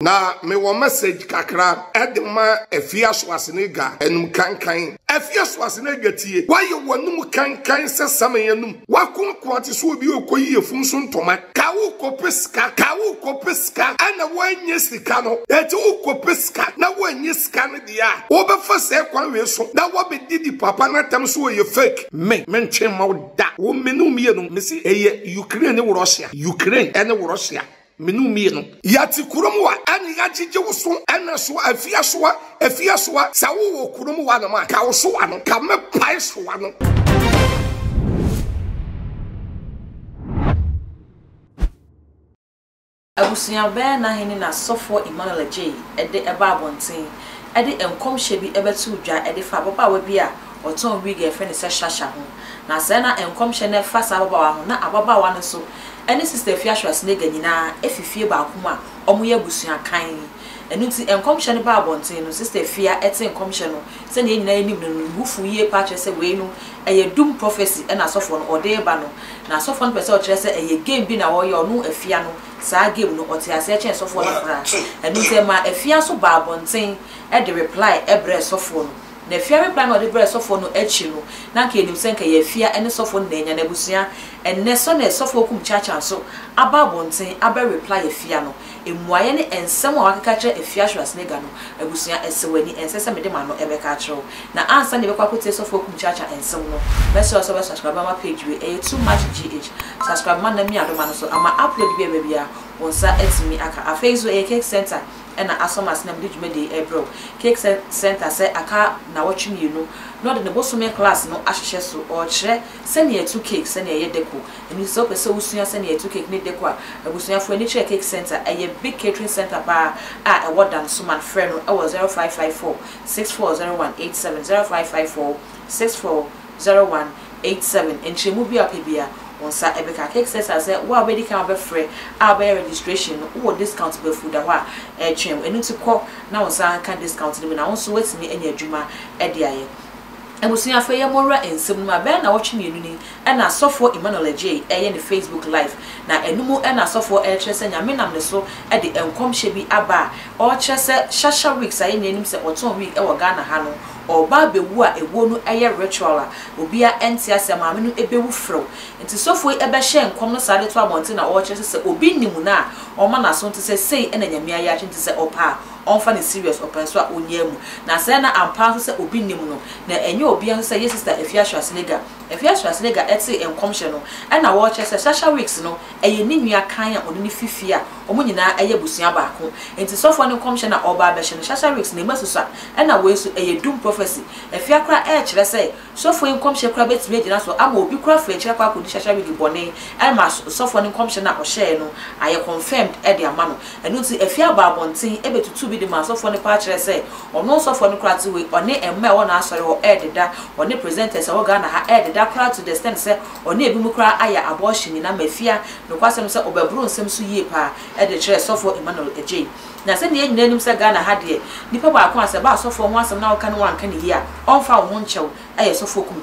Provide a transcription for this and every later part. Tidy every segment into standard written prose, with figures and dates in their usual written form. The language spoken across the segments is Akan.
Na me wo message kakra edema Efia Schwarzenegger enum kankan Efia Schwarzenegger tie waye wonum kankan sesam yenum wakonkon te so obi okoyi efunso ntoma ka wo kopeska ana wanye sika no eti wo kopeska na wanye sika no dia wo be fa se kwan we so na wo be didi papa na tam so ye fake me nche mawda wo menum ye no mesi eye Ukraine ne Russia Minumi no yati kurom wa ani yagije wo so ana so afia so sa wo kurom wa no ma ka wo so wa no ka me pai so wa no abusuya be na hene na sofo Emmanuel J ede eba abonten ede enkomhye bi ebetu dwa ede fa baba wa bi a oton wi ge fe ne se shasha ho na se na enkomhye na fa sa baba wa ho na ababa wa no so ene sister Efia Schwarzenegger nyina efifie ba akoma omoye abusuya kan enu ti enkomhye ne ba abonten no sister Efia ete enkomhye no se ne nyina enim no bufu yie pa kye se we no eye doom prophecy na sofo no ode ba no na sofo no pese o kire se eye game bi na wo ye onu Efia no sa game no ote ase kye sofo no fra enu se ma Efia so ba abonten e de reply ebre sofo no na Efia reply no de bre sofo no echi no na ka enim se nka ye Efia ene sofo no nya na busua enne so na sofo kum chacha so aba abonten aba reply Efia no emuaye ne ensem a wakeka kire Efia Schwarzenegger no abusua esewani ensese mede ma no ebeka kire na ansa ne bekwa kote sofo kum chacha ensem no message so subscribe my page we too much gh subscribe man na mi adoma no so ama upload bi bia wonsa etimi aka afezo cake center ena asomas na mde dwumede ebro cake center say aka na wotwemi no no de bosume class no ahyehye so o kire se ne etu cake se ne ye deco eni so pese usua se ne etu cake ne deco abusua fo eni kire cake center eye big catering center ba a ewodan so man frɛ no ewo 0554 640187 0554 640187 enchemu bi apebia onsa ebeka cake center say wa be di kan be frɛ a be registration wo discount be food wa twem enu ti kɔ na onsa kan discount ni na onso wetimi anya adwuma de aye abusuya fa ye morra ensem ma be na wotwe mienu ni na sofo Emmanuel J eye ne Facebook live na enumu na sofo kyerese nyame nam ne so de enkomhye bi aba o kyerese shasha weeks aye ne enim se oton week e wo Ghana ha no oba bewu a ewo no eye ritual a obia enti asem ame no ebewu fro enti sofo ebe hye enkom no sade to abonte na o kyerese se obi nimu na o ma na so nti se sei na nyame aye a nti se opa onfa ne serious open so a onyamu na se na ampa so se obi nimu no na enye obi an se yes sister Efia Schwarzenegger eti enkomhye no na wo kyerese shasha weeks no eye ni nua kan a oni fifi a omo nyina eye busua baako enti sofo ne enkomhye na oba be hye no shasha weeks na emasusa na we so eye doom prophecy Efia kra kyerese sofo enkomhye kra betime gina so ama obi kra fa kyerɛ kwa kodi shasha week bone ma sofo ne enkomhye na o hye no aye confirmed e de ama no enu ti Efia ba abonten ebetutu bi de ma sofo ne pa kyerese ono sofo ne kra ti we one emme wo na asɔre wo ededa one presenters wo Ghana ha ededa kra to the stand say one ebi mu kra aya abortion na mafia no kwasem say obaburu nsem so yie pa e de kyerɛ sofo Emmanuel J na se ne nyina nim se Ghana ha de nipa ba akon ase ba sofo ho asem na wo kan wanka ne hia onfa wo ho nkyɛw aye sofo kum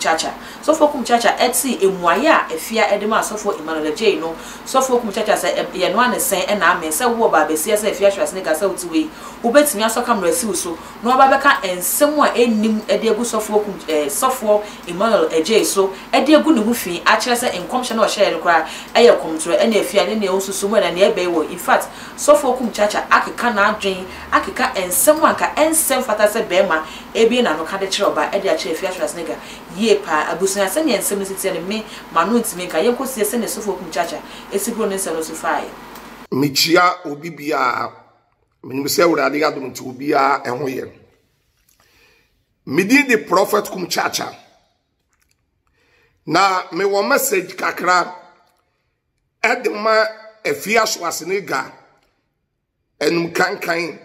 chacha eti emuaye a Efia edema sofo Emmanuel J no sofo kum chacha se ye no anesen na ame se wo ba besia se Efia Schwarzenegger se utiwe ubetimi aso camera si so no ba beka ensem a enim ede egu sofo kum sofo Emmanuel J so ede egu ne hu fi a kyerɛ se enkomhye na o hye kra aye komtro ene Efia ne osusu mo na ne ebe wo in fact sofo kum chacha akeka na adwen akeka ensem anka ensem fata se bema ebi na no ka de kyerɛ oba ede a kyerɛ Efia Schwarzenegger ye pa abusuya se ne ensem siti ne me manu ntimi ka yenkosie se ne sofo kum chacha esibro ne se no so fae michia obi bia menim se urade adom nti obi a eho ye midi the prophet kum chacha na me wo message kakra edema Efia Schwarzenegger enum kankan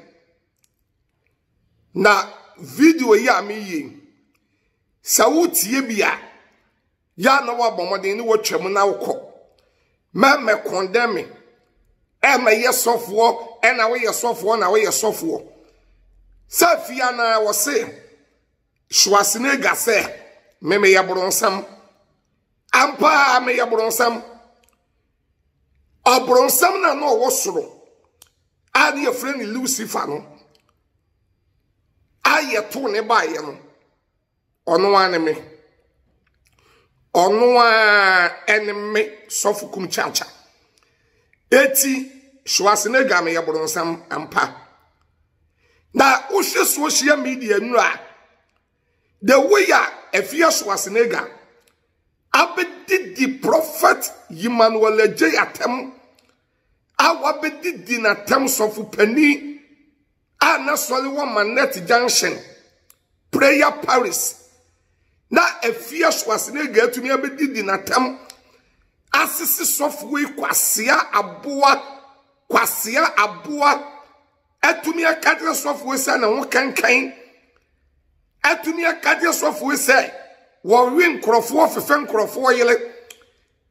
na video ya mi yi sawutie bia ya na wa bomoden ni wotwam na wokɔ me condemn me yesofo na we yesofo safia na wo se Schwarzenegger se me yabronsam ampa me yabronsam obronsam na no wo soro ani ye friend Lucifer no aye to ne ba ye no ono ane me ono enemy sofukum chacha eti Schwarzenegger me yabronsam ampa na uhwe social media nura the way efia Schwarzenegger abedi the prophet Emmanuel J atem awabedi di na tem sofu pani ana sole wo manet junction prayer Paris na efia Schwarzenegger atumi abedi di na tem asisi software kwasia aboa atumi akadre software say na ho kankan atumi akadre software say wo win krofo fefen krofo yele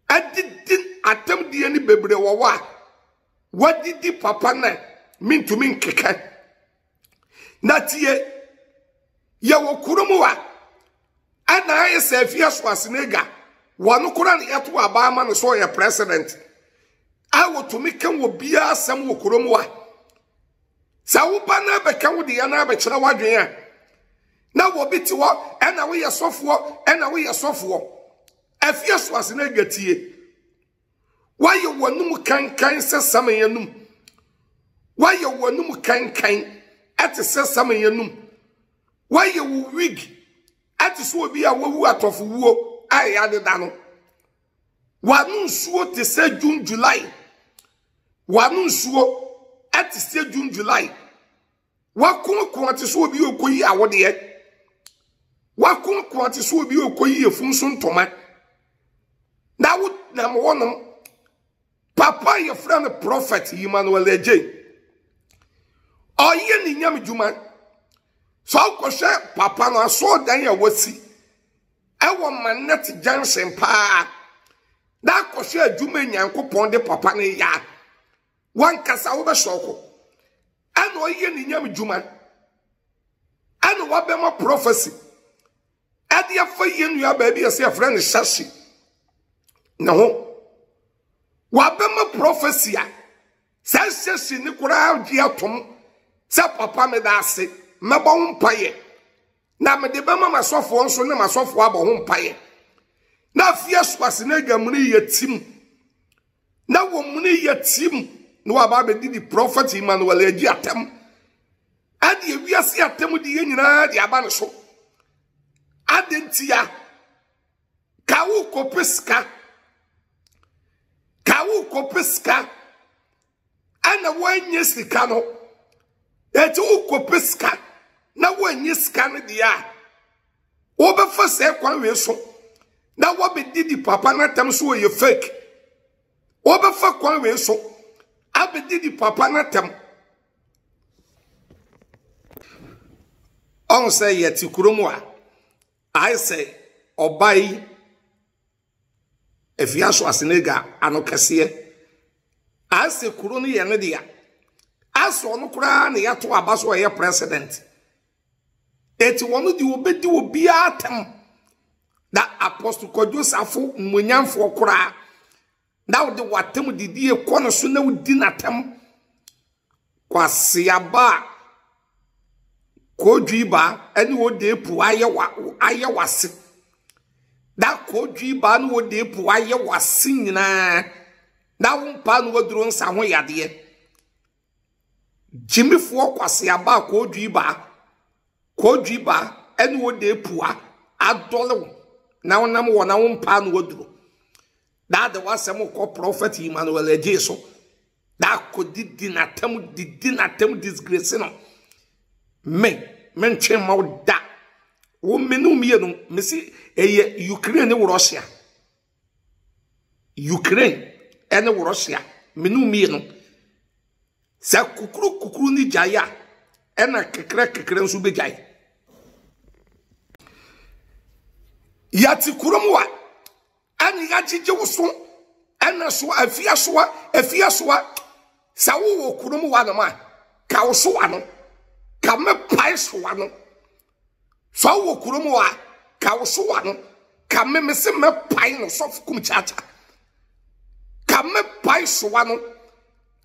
adidi atam die ni bebre wo wa wadidi papa na mintumi nkeka na tie ye wo kurumu wa ana aye say fia Schwarzenegger wanu kura ni eto aba ma no so ye president awo to me kan wo bia asem wo kurom wa sa wo ba na be kan wo de ya na be kira wadwen a na wo biti wo ena wo ye sofo afia Schwarzenegger tie wa ye wonum kankan se samanyanum wa ye wonum kankan ate se samanyanum wa ye wo wig ate so obi a wo wu atofo wuo ai ade da no wanu nsuo te se June July wanu nsuo ate se June July wakun ate so obi okoyi awode ye wakun ate so obi okoyi efunso ntoma na wo na mo wonom papa your friend prophet Emmanuel J oye ni nyam juma so ko hwe papa no aso dan ya wasi ewo manet junction pa da ko hwe adwuma nyankopon de papa ne ya wan kasa wo be shoko ana oye ni nyam juma ana wo be mo prophecy ade afa yenu ya ba bi ase afra ne shashi na ho wo be mo prophecy a sa shashi ni kura agi atom sa papa me da ase mebo mpaye na me de be mama sofo nso ne masofo abo ho mpaye na afia Schwarzenegger muni yetim na wo muni yetim no aba be di prophet Emmanuel J atem ade ewiase atem di nyina di aba ne so adentia kawo kopeska ana wanye sika no eti ukopeska na wanye sika no dia wo be fa se kwan we so na wo be di papa na tem so ye fake wo be fa kwan we so abedi di papa na tem on say yeti kuromu a I say obai efia Schwarzenegger anokase I say kuro no ye ne dia aso no kura na yato abaso ye president eti wono di obedi obi atem da apostle Kwadwosafo mmonyamfo kura na wo de watem didie kono so na wudi natem kwasiaba kodwiba eni wo de pu aye wase da kodwiba no wo de pu aye wase nyina da wo mpa no woduro nsa ho yade jimifo kwasiaba kodwiba eni wo de pu adole na wonam wo na wo mpa no woduro da de wasem ko prophet Emmanuel J so da ko didi na tem disgrace no men chen maw da wo menu mie no mesi eye Ukraine ne Russia ene Russia menu mie no sa kukuru ni jaya ena kekere nso be jai yati kurumwa ani gajije wuso ena so afia soa sa wo kurumwa no ma ka wo so ano ka me pai so ano so wo kurumwa ka wo so ano ka me se me pai no so kum chacha ka me pai so ano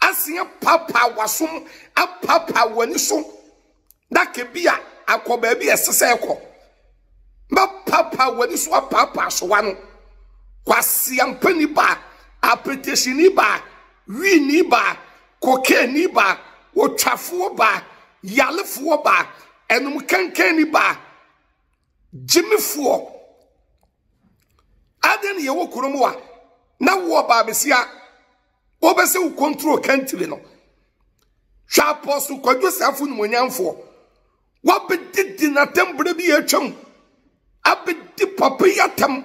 asia papa wasom apapa wani so da ke bia akoba bia sese ekọ ba papa wani so apapa so wano kwasia mpani ba apetition ni ba wi ni ba koke ni ba otwafo ba yalefo ba enum kankan ni ba jimifo aden ye wo kromo wa na wo ba besia obese wo control country no hwa apostle kwadwo safo no nyamfo wo bedidi na tembre bi atwam abedi papa yatam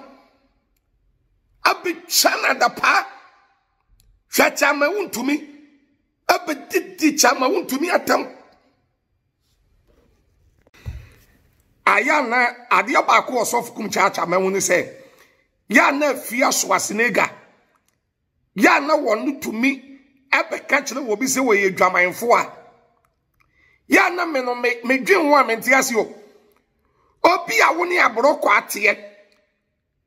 abichana da pa hwa chama wuntumi abedi chama wuntumi atam ayana adia ba ko osof kum chacha ma hu ni se ya na fia so asenega ya na wonu tumi ebe ka kire wo bi se wo ye dwamanfo a ya na me no me dwen ho a menti ase o obi a wo ni abrokwa ate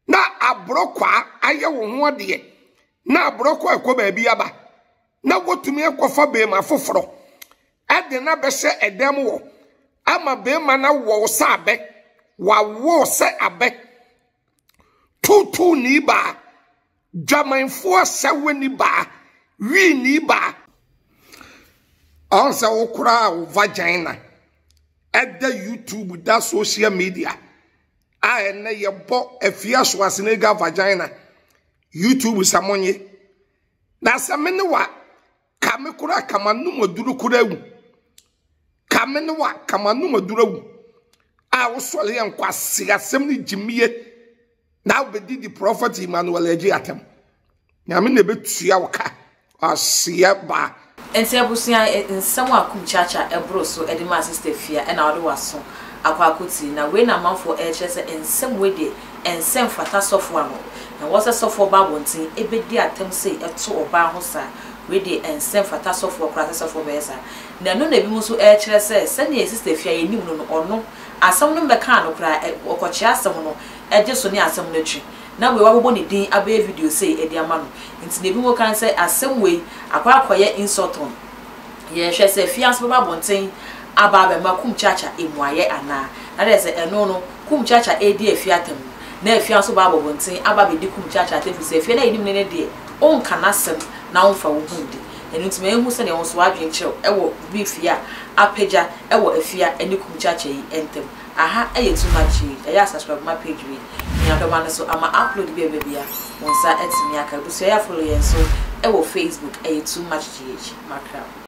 na abrokwa aye wo ho de na abrokwa ekọ ba bi aba na wotumi ekofa be ma foforo ade na be se edem wo ama be ma na wo sa abe wa wo se abe tutu ni ba dwamanfo sawe ni ba wi ni ba onse okura vagina at the YouTube that social media I na ye bo afia so asenega vagina YouTube samonye na samene wa kame kura kamanu moduru kura wu kamene wa kamanu moduru wu a wo sole yan kwase asem ni jimiye na obedi the prophet Emmanuel Eji atem nyame na betua woka asia ba enti abusia nsem akum chacha ebro so edima sister fia e na wode waso akwa akoti na we na manfo e chese ensem we de ensem fata sofo ano na wose sofo ba bontin ebedi atem sei eto oba ho sa we de ensem fata sofo kra sofo be sa na no na bi mu so e chese se na sister fia yenim no ono asem no be kan no kra okochi asem no eje so ni asem no twi na we wabbo ni din abe video say e dia ma no nti na bi mo kan say asem we akwa akoye insulton ye hwe say fiance ba bonten aba ba makum chacha emuaye ana na dey say eno no kum chacha e di afiatam na fiance ba bonten aba be di kum chacha tefi say fie na enim ne de on kanasem na on fa wo hundi enu nti me hu se ne won so adwen kire e wo bifia apeja e wo afia eni kum chacha yi entem aha eye too much e ya subscribe my page we nya do man so ama upload bi bia won sa etimi aka bu so ya follow yen so e wo Facebook eye too much gh makra